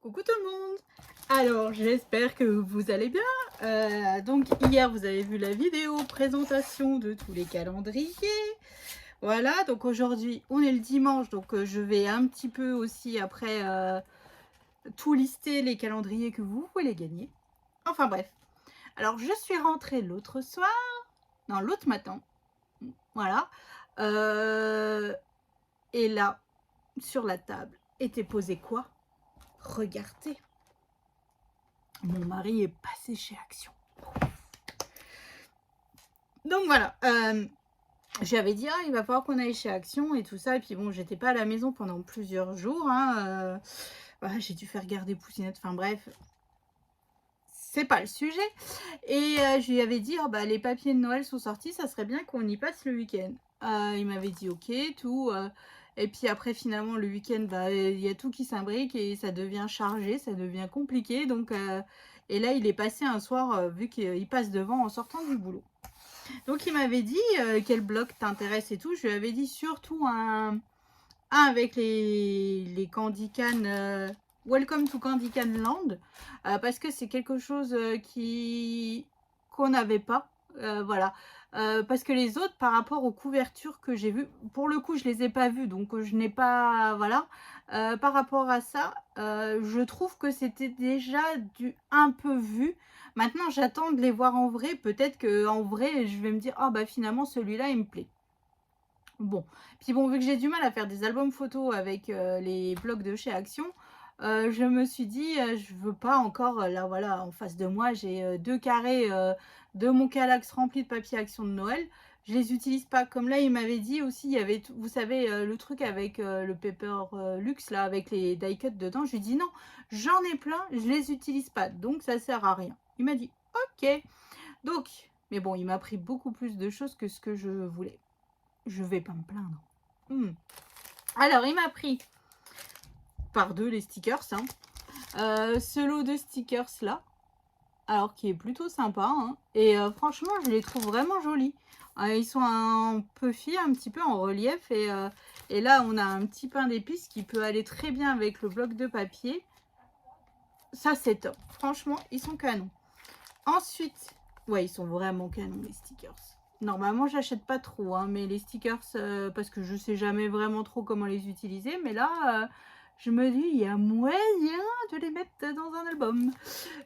Coucou tout le monde! Alors j'espère que vous allez bien. Donc hier vous avez vu la vidéo présentation de tous les calendriers. Voilà, donc aujourd'hui on est le dimanche, donc je vais un petit peu aussi après tout lister les calendriers que vous voulez gagner. Enfin bref, alors je suis rentrée l'autre soir, non l'autre matin, voilà. Et là, sur la table, était posé quoi? Regardez! Mon mari est passé chez Action. Donc voilà, j'avais dit: «Ah, il va falloir qu'on aille chez Action et tout ça» et puis bon, j'étais pas à la maison pendant plusieurs jours, hein, voilà, j'ai dû faire garder Poussinette, enfin bref, c'est pas le sujet et je lui avais dit: «Oh bah, les papiers de Noël sont sortis, ça serait bien qu'on y passe le week-end». Il m'avait dit: «OK», tout, et puis après finalement le week-end, bah, il y a tout qui s'imbrique et ça devient chargé, ça devient compliqué donc et là il est passé un soir, vu qu'il passe devant en sortant du boulot. Donc il m'avait dit: «Quel bloc t'intéresse et tout?» Je lui avais dit: «Surtout un avec les Candy Can, Welcome to Candy Can Land», parce que c'est quelque chose, qu'on n'avait pas, voilà. Parce que les autres, par rapport aux couvertures que j'ai vues, pour le coup, je les ai pas vues, donc je n'ai pas voilà. Par rapport à ça, je trouve que c'était déjà du un peu vu. Maintenant, j'attends de les voir en vrai. Peut-être qu'en vrai, je vais me dire: «Ah bah, finalement, celui-là, il me plaît». Bon, puis bon, vu que j'ai du mal à faire des albums photos avec, les blocs de chez Action, je me suis dit, «Je veux pas encore», là, voilà, en face de moi, j'ai, 2 carrés, de mon Kallax remplis de papier Action de Noël. Je les utilise pas. Comme là, il m'avait dit aussi, il y avait tout vous savez, le truc avec, le paper, luxe là, avec les die cut dedans. Je lui dis: «Non, j'en ai plein, je les utilise pas, donc ça sert à rien». Il m'a dit: «OK». Donc mais bon, il m'a pris beaucoup plus de choses que ce que je voulais. Je vais pas me plaindre. Mmh. Alors, il m'a pris par 2 les stickers, hein. Ce lot de stickers là, alors qui est plutôt sympa, hein, et franchement, je les trouve vraiment jolis. Ils sont un puffy, un petit peu en relief et là, on a un petit pain d'épices qui peut aller très bien avec le bloc de papier. Ça, c'est top. Franchement, ils sont canons. Ensuite, ouais, ils sont vraiment canons les stickers. Normalement, j'achète pas trop, hein, mais les stickers, parce que je sais jamais vraiment trop comment les utiliser. Mais là, je me dis, il y a moyen de les mettre dans un album.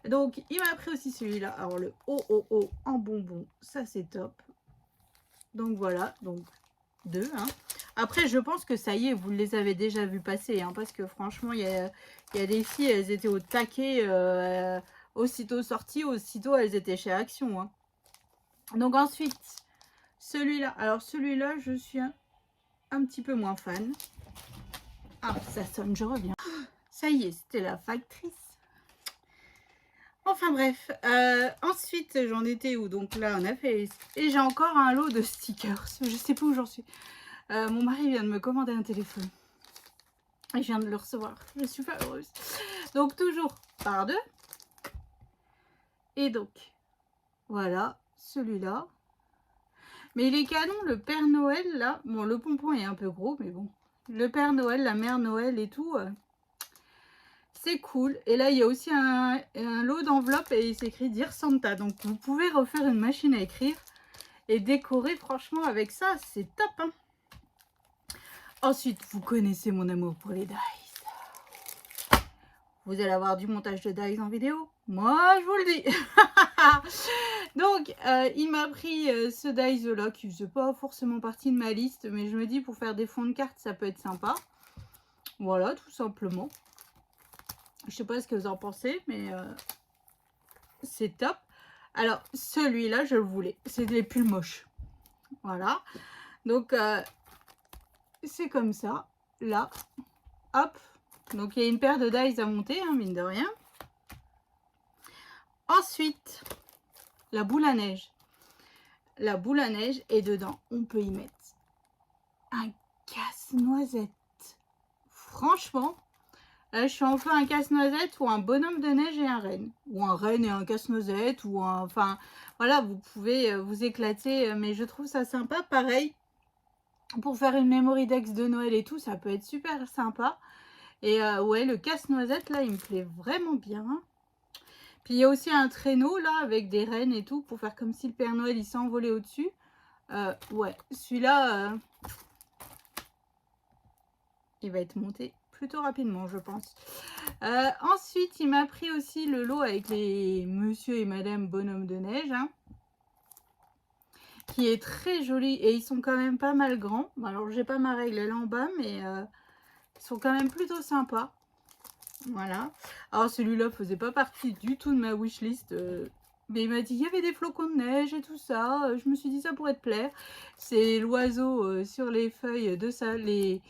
Donc, il m'a pris aussi celui-là. Alors, le OOO en bonbon, ça c'est top. Donc voilà, donc 2, hein. Après, je pense que ça y est, vous les avez déjà vus passer, hein, parce que franchement, il y a des filles, elles étaient au taquet, aussitôt sorties, aussitôt elles étaient chez Action, hein. Donc ensuite, celui-là. Alors celui-là, je suis un petit peu moins fan. Ah, ça sonne, je reviens. Ça y est, c'était la factrice. Enfin bref, ensuite j'en étais où? Donc là, on a fait et j'ai encore un lot de stickers. Je sais pas où j'en suis. Mon mari vient de me commander un téléphone. Et je viens de le recevoir. Je suis pas heureuse. Donc toujours par 2. Et donc, voilà, celui-là. Mais il est canon, le Père Noël, là. Bon, le pompon est un peu gros, mais bon. Le Père Noël, la Mère Noël et tout, c'est cool. Et là, il y a aussi un lot d'enveloppes et il s'écrit Dear Santa. Donc, vous pouvez refaire une machine à écrire et décorer, franchement, avec ça. C'est top, hein. Ensuite, vous connaissez mon amour pour les dice. Vous allez avoir du montage de dice en vidéo. Moi, je vous le dis. Donc, il m'a pris ce dice-là qui ne faisait pas forcément partie de ma liste. Mais je me dis, pour faire des fonds de cartes, ça peut être sympa. Voilà, tout simplement. Je sais pas ce que vous en pensez, mais c'est top. Alors, celui-là, je le voulais. C'est les pulls moches. Voilà. Donc, c'est comme ça. Là. Hop. Donc, il y a une paire de dice à monter, hein, mine de rien. Ensuite, la boule à neige. La boule à neige, et dedans, on peut y mettre un casse-noisette. Franchement, là, je suis enfin un casse-noisette ou un bonhomme de neige et un renne. Ou un renne et un casse-noisette. Ou un... Enfin, voilà, vous pouvez vous éclater. Mais je trouve ça sympa. Pareil, pour faire une memory dex de Noël et tout, ça peut être super sympa. Et ouais, le casse-noisette, là, il me plaît vraiment bien. Puis il y a aussi un traîneau, là, avec des rennes et tout, pour faire comme si le Père Noël, il s'envolait au-dessus. Ouais, celui-là, il va être monté plutôt rapidement, je pense. Ensuite, il m'a pris aussi le lot avec les Monsieur et Madame Bonhomme de Neige, qui est très joli. Et ils sont quand même pas mal grands. Alors, j'ai pas ma règle là en bas, mais ils sont quand même plutôt sympas. Voilà. Alors, celui-là faisait pas partie du tout de ma wishlist. Mais il m'a dit, il y avait des flocons de neige et tout ça. Je me suis dit, ça pourrait te plaire. C'est l'oiseau sur les feuilles de ça, les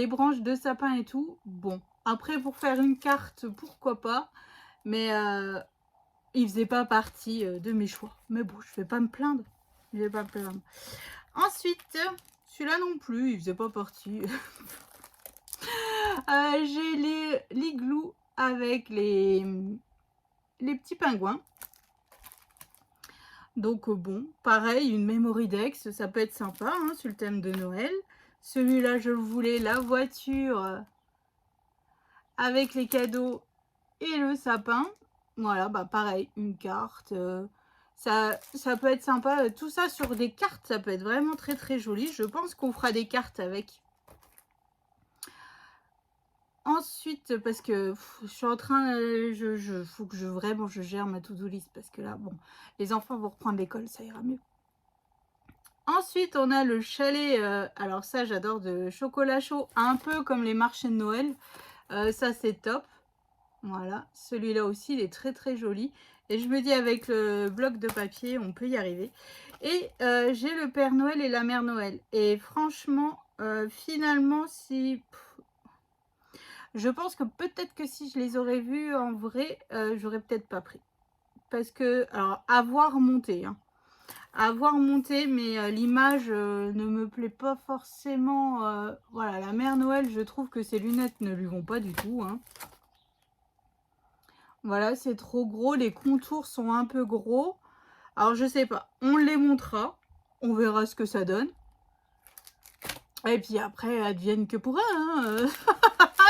branches de sapin et tout. Bon, après, pour faire une carte, pourquoi pas. Mais il faisait pas partie de mes choix. Mais bon, je vais pas me plaindre. Je vais pas me plaindre. Ensuite, celui-là non plus, il faisait pas partie. J'ai l'igloo avec les petits pingouins. Donc bon, pareil, une memory dex, ça peut être sympa sur le thème de Noël. Celui-là, je voulais la voiture avec les cadeaux et le sapin. Voilà, bah pareil, une carte. Ça peut être sympa. Tout ça sur des cartes, ça peut être vraiment très très joli. Je pense qu'on fera des cartes avec. Ensuite, parce que je suis en train, faut que vraiment je gère ma to-do list, parce que là, bon, les enfants vont reprendre l'école, ça ira mieux. Ensuite, on a le chalet, alors ça, j'adore, de chocolat chaud, un peu comme les marchés de Noël. Ça, c'est top. Voilà, celui-là aussi, il est très très joli. Et je me dis, avec le bloc de papier, on peut y arriver. Et j'ai le Père Noël et la Mère Noël. Et franchement, finalement, si... Je pense que peut-être que si je les aurais vus en vrai, j'aurais peut-être pas pris. Parce que, alors, à voir monter, à voir monter, mais l'image ne me plaît pas forcément. Voilà, la Mère Noël, je trouve que ses lunettes ne lui vont pas du tout. Voilà, c'est trop gros, les contours sont un peu gros. Alors, je sais pas, on les montrera, on verra ce que ça donne. Et puis après, advienne que pourra,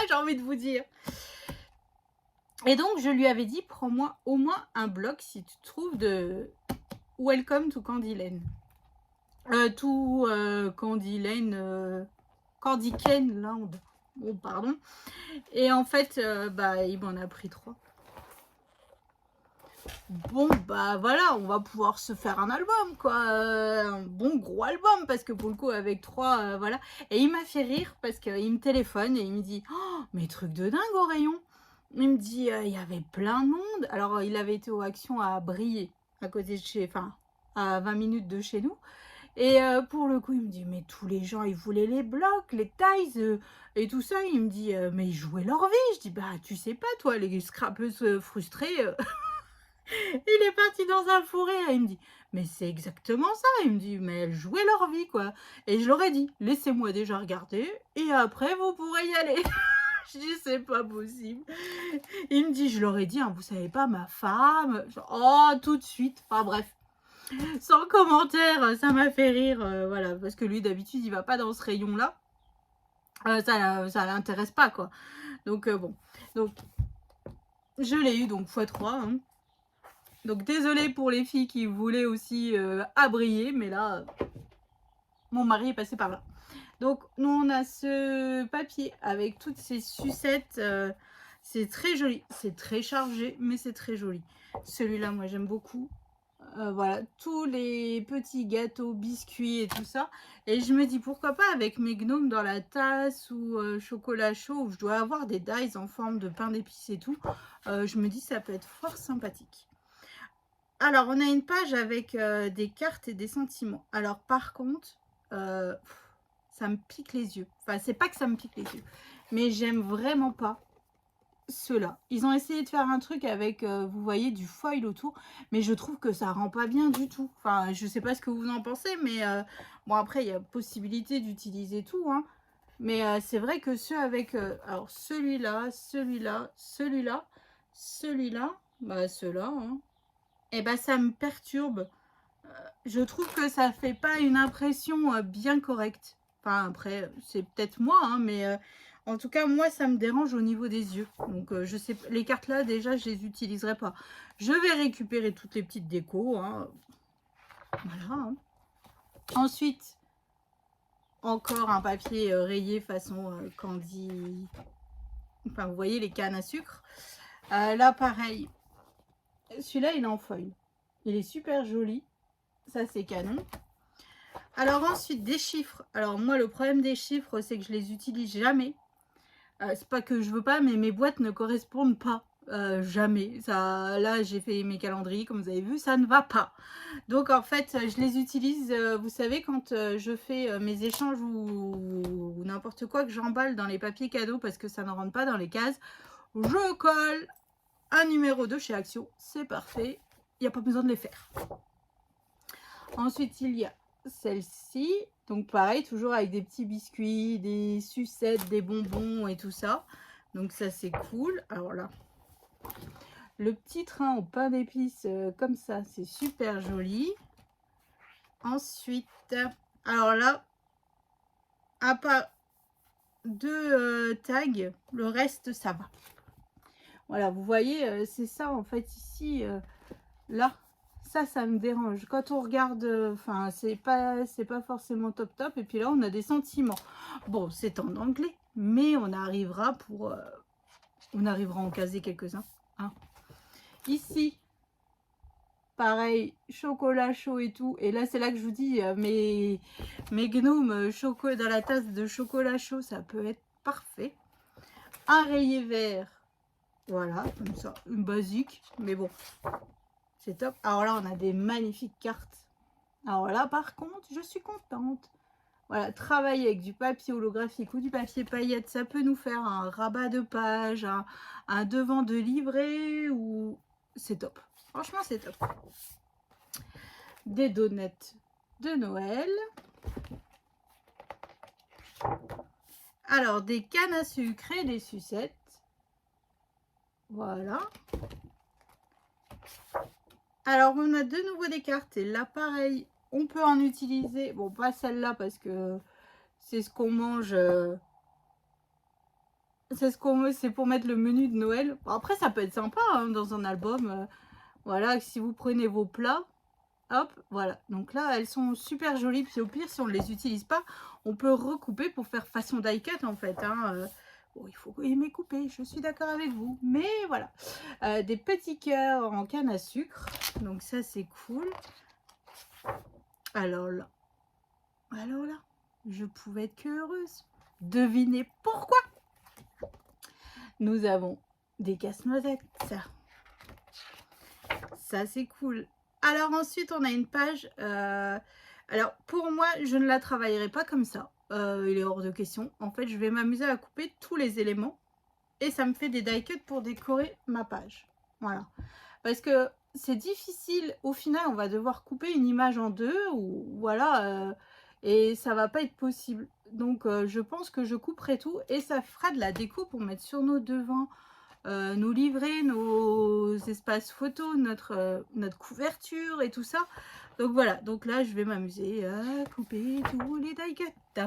j'ai envie de vous dire. Et donc, je lui avais dit, prends-moi au moins un bloc si tu trouves de Welcome to Candy Lane. Candy Lane, Candy Cane Land. Oh, pardon. Et en fait, bah, il m'en a pris 3. Bon, bah voilà, on va pouvoir se faire un album, quoi. Un bon gros album, parce que pour le coup, avec 3, voilà. Et il m'a fait rire, parce qu'il me téléphone et il me dit, oh, mais truc de dingue au rayon. Il me dit, il y avait plein de monde. Alors, il avait été aux actions à Briey, à côté de chez, enfin, à 20 minutes de chez nous. Et pour le coup, il me dit, mais tous les gens, ils voulaient les blocs, les tailles et tout ça. Il me dit, mais ils jouaient leur vie. Je dis, bah, tu sais pas, toi, les scrapeuses frustrées. Il est parti dans un fourré. Et il me dit, mais c'est exactement ça. Il me dit, mais elles jouaient leur vie, quoi. Et je leur ai dit, laissez-moi déjà regarder. Et après, vous pourrez y aller. Je dis, c'est pas possible. Il me dit, je leur ai dit, vous savez pas, ma femme. Oh, tout de suite. Enfin, bref. Sans commentaire, ça m'a fait rire. Voilà, parce que lui, d'habitude, il va pas dans ce rayon-là. Ça l'intéresse pas, quoi. Donc, bon. Donc, je l'ai eu, donc x3. Donc, désolée pour les filles qui voulaient aussi abrier, mais là, mon mari est passé par là. Donc, nous, on a ce papier avec toutes ces sucettes. C'est très joli. C'est très chargé, mais c'est très joli. Celui-là, moi, j'aime beaucoup. Voilà, tous les petits gâteaux, biscuits et tout ça. Et je me dis, pourquoi pas avec mes gnomes dans la tasse ou chocolat chaud, où je dois avoir des dies en forme de pain d'épices et tout. Je me dis, ça peut être fort sympathique. Alors, on a une page avec des cartes et des sentiments. Alors, par contre, ça me pique les yeux. Enfin, c'est pas que ça me pique les yeux, mais j'aime vraiment pas ceux-là. Ils ont essayé de faire un truc avec, vous voyez, du foil autour, mais je trouve que ça rend pas bien du tout. Enfin, je sais pas ce que vous en pensez, mais bon, après, il y a possibilité d'utiliser tout, mais c'est vrai que ceux avec, alors celui-là, celui-là, celui-là, celui-là, bah ceux-là, et bah ça me perturbe. Je trouve que ça fait pas une impression bien correcte. Enfin, après, c'est peut-être moi, hein, mais en tout cas, moi, ça me dérange au niveau des yeux. Donc, je sais, les cartes là, déjà, je les utiliserai pas. Je vais récupérer toutes les petites décos. Hein. Voilà. Hein. Ensuite, encore un papier rayé façon Candy. Enfin, vous voyez les cannes à sucre. Là, pareil. Celui-là, il est en feuille. Il est super joli. Ça, c'est canon. Alors ensuite, des chiffres. Alors moi, le problème des chiffres, c'est que je les utilise jamais. C'est pas que je veux pas, mais mes boîtes ne correspondent pas. Jamais. Ça, là, j'ai fait mes calendriers, comme vous avez vu, ça ne va pas. Donc en fait, je les utilise, vous savez, quand je fais mes échanges ou n'importe quoi que j'emballe dans les papiers cadeaux parce que ça ne rentre pas dans les cases, je colle un numéro de chez Action. C'est parfait. Il n'y a pas besoin de les faire. Ensuite, il y a celle-ci. Donc pareil, toujours avec des petits biscuits, des sucettes, des bonbons et tout ça. Donc ça, c'est cool. Alors là, le petit train au pain d'épices comme ça, c'est super joli. Ensuite, alors là, à part deux tags, le reste, ça va. Voilà, vous voyez, c'est ça en fait ici, là. Ça me dérange. Quand on regarde, enfin, c'est pas forcément top top. Et puis là, on a des sentiments. Bon, c'est en anglais, mais on arrivera à en caser quelques-uns. Hein. Ici, pareil, chocolat chaud et tout. Et là, c'est là que je vous dis, mes gnomes dans la tasse de chocolat chaud, ça peut être parfait. Un rayé vert, voilà, comme ça, une basique, mais bon. C'est top. Alors là, on a des magnifiques cartes. Alors là, par contre, je suis contente. Voilà, travailler avec du papier holographique ou du papier paillette, ça peut nous faire un rabat de page, un devant de livret ou... C'est top. Franchement, c'est top. Des donuts de Noël. Alors, des cannes à sucre et des sucettes. Voilà. Alors, on a de nouveau des cartes. Et là, pareil, on peut en utiliser. Bon, pas celle-là parce que c'est ce qu'on mange. C'est pour mettre le menu de Noël. Bon, après, ça peut être sympa hein, dans un album. Voilà, si vous prenez vos plats. Hop, voilà. Donc là, elles sont super jolies. Puis au pire, si on ne les utilise pas, on peut recouper pour faire façon die cut en fait. Hein. Bon, il faut aimer couper, je suis d'accord avec vous. Mais voilà. Des petits cœurs en canne à sucre. Donc ça, c'est cool. Alors là, je pouvais être que heureuse. Devinez pourquoi? Nous avons des casse-noisettes. Ça, c'est cool. Alors ensuite, on a une page. Alors pour moi, je ne la travaillerai pas comme ça. Il est hors de question. En fait, je vais m'amuser à couper tous les éléments. Et ça me fait des die cuts pour décorer ma page. Voilà. Parce que c'est difficile. Au final, on va devoir couper une image en deux. Ou voilà. Et ça va pas être possible. Donc, je pense que je couperai tout. Et ça fera de la déco pour mettre sur nos devants. Nos livrets, nos espaces photos, notre couverture et tout ça. Donc voilà, donc là je vais m'amuser à couper tous les die cuts.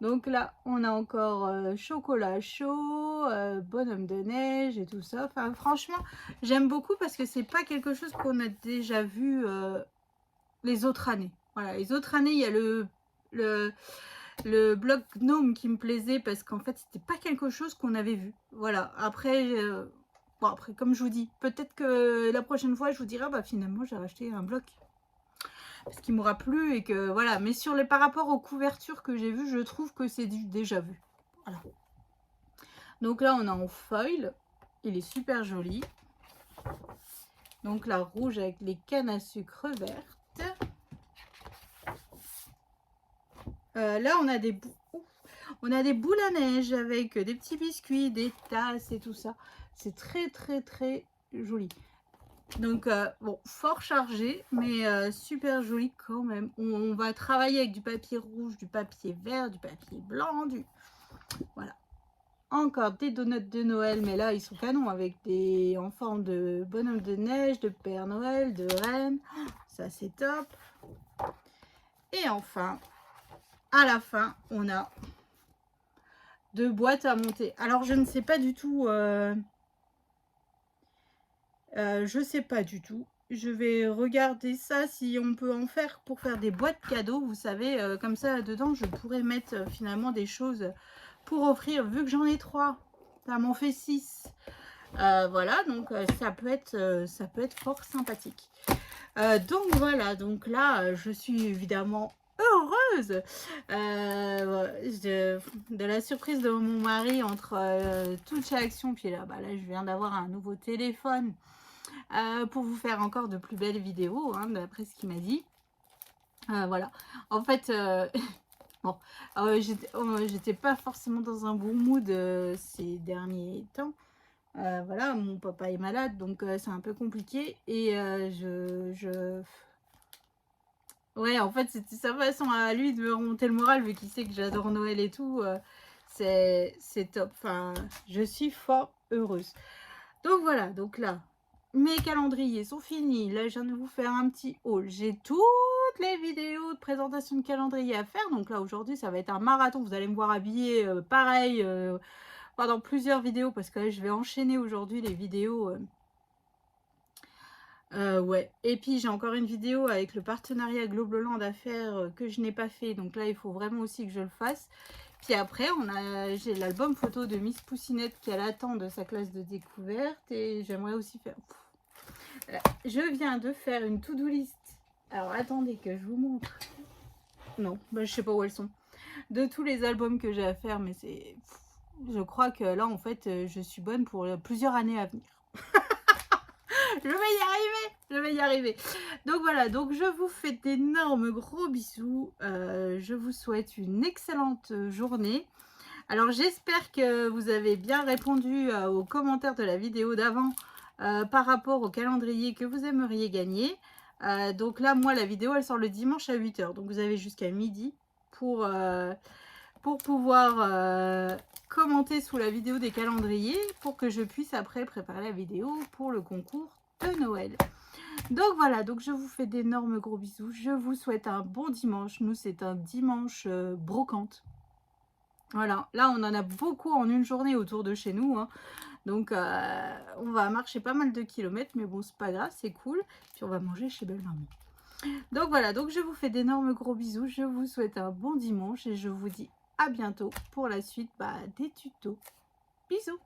Donc là on a encore chocolat chaud, bonhomme de neige et tout ça. Enfin franchement j'aime beaucoup parce que c'est pas quelque chose qu'on a déjà vu les autres années. Voilà, les autres années il y a le bloc gnome qui me plaisait parce qu'en fait c'était pas quelque chose qu'on avait vu. Voilà, après bon après comme je vous dis, peut-être que la prochaine fois je vous dirai bah finalement j'ai racheté un bloc parce qu'il m'aura plu et que voilà, mais par rapport aux couvertures que j'ai vues, je trouve que c'est déjà vu. Voilà. Donc là on a en foil, il est super joli. Donc la rouge avec les cannes à sucre vertes. Là on a des boules à neige avec des petits biscuits, des tasses et tout ça. C'est très très très joli. Donc bon, fort chargé, mais super joli quand même. On va travailler avec du papier rouge, du papier vert, du papier blanc, voilà. Encore des donuts de Noël, mais là ils sont canons avec en forme de bonhomme de neige, de Père Noël, de reine. Ça c'est top. Et enfin, à la fin, on a 2 boîtes à monter. Alors, je ne sais pas du tout, je sais pas du tout. Je vais regarder ça, si on peut en faire pour faire des boîtes cadeaux. Vous savez, comme ça, dedans, je pourrais mettre finalement des choses pour offrir. Vu que j'en ai 3, ça m'en fait 6. Voilà, donc ça peut être fort sympathique. Donc voilà, donc là, je suis évidemment heureuse de la surprise de mon mari entre toutes ces actions. Puis là, bah, là, je viens d'avoir un nouveau téléphone pour vous faire encore de plus belles vidéos, hein, d'après ce qu'il m'a dit. Voilà, en fait, bon, j'étais pas forcément dans un bon mood ces derniers temps. Voilà, mon papa est malade, donc c'est un peu compliqué. Et ouais, en fait, c'était sa façon à lui de me remonter le moral, vu qu'il sait que j'adore Noël et tout. C'est top. Enfin, je suis fort heureuse. Donc voilà, donc là, mes calendriers sont finis. Là, je viens de vous faire un petit haul. J'ai toutes les vidéos de présentation de calendrier à faire. Donc là, aujourd'hui, ça va être un marathon. Vous allez me voir habillée pareil pendant plusieurs vidéos, parce que là, je vais enchaîner aujourd'hui les vidéos. Ouais. Et puis, j'ai encore une vidéo avec le partenariat Global à faire que je n'ai pas fait. Donc là, il faut vraiment aussi que je le fasse. Puis après, j'ai l'album photo de Miss Poussinette qui attend de sa classe de découverte. Et j'aimerais aussi faire... Je viens de faire une to-do list. Alors, attendez que je vous montre. Non, bah, je sais pas où elles sont. De tous les albums que j'ai à faire, mais c'est... Je crois que là, en fait, je suis bonne pour plusieurs années à venir. Je vais y arriver, je vais y arriver. Donc voilà, donc je vous fais d'énormes gros bisous. Je vous souhaite une excellente journée. Alors j'espère que vous avez bien répondu aux commentaires de la vidéo d'avant par rapport au calendrier que vous aimeriez gagner. Donc là, moi, la vidéo, elle sort le dimanche à 8 h. Donc vous avez jusqu'à midi pour pouvoir commenter sous la vidéo des calendriers, pour que je puisse après préparer la vidéo pour le concours de Noël. Donc voilà, donc je vous fais d'énormes gros bisous. Je vous souhaite un bon dimanche. Nous, c'est un dimanche brocante. Voilà, là, on en a beaucoup en une journée autour de chez nous, hein. Donc, on va marcher pas mal de kilomètres, mais bon, c'est pas grave, c'est cool. Puis, on va manger chez Belle Maman. Donc, voilà, donc je vous fais d'énormes gros bisous. Je vous souhaite un bon dimanche et je vous dis à bientôt pour la suite des tutos. Bisous!